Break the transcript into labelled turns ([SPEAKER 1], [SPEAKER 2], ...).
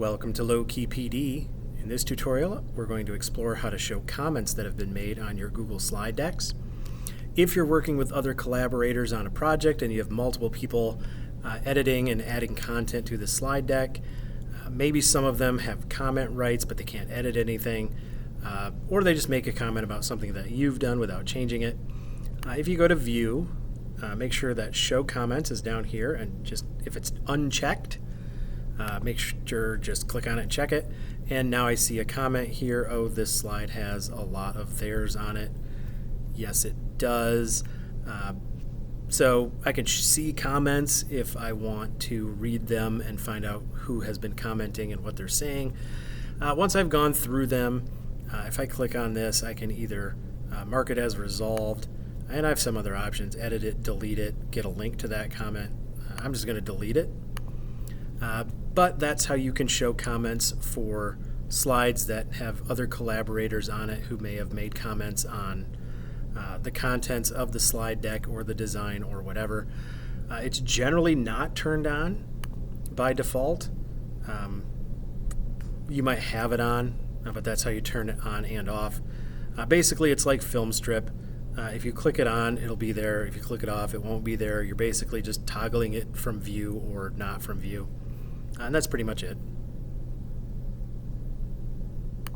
[SPEAKER 1] Welcome to Low-Key PD. In this tutorial, we're going to explore how to show comments that have been made on your Google slide decks. If you're working with other collaborators on a project and you have multiple people editing and adding content to the slide deck, maybe some of them have comment rights but they can't edit anything, or they just make a comment about something that you've done without changing it. If you go to View, make sure that Show Comments is down here, and just if it's unchecked, make sure just click on it and check it. And now I see a comment here. Oh, this slide has a lot of theirs on it. Yes, it does. So I can see comments if I want to read them and find out who has been commenting and what they're saying. Once I've gone through them, if I click on this, I can either mark it as resolved, and I have some other options: edit it, delete it, get a link to that comment. I'm just going to delete it. But that's how you can show comments for slides that have other collaborators on it who may have made comments on the contents of the slide deck or the design or whatever. It's generally not turned on by default. You might have it on, but that's how you turn it on and off. Basically, it's like Filmstrip. If you click it on, it'll be there. If you click it off, it won't be there. You're basically just toggling it from view or not from view. And that's pretty much it.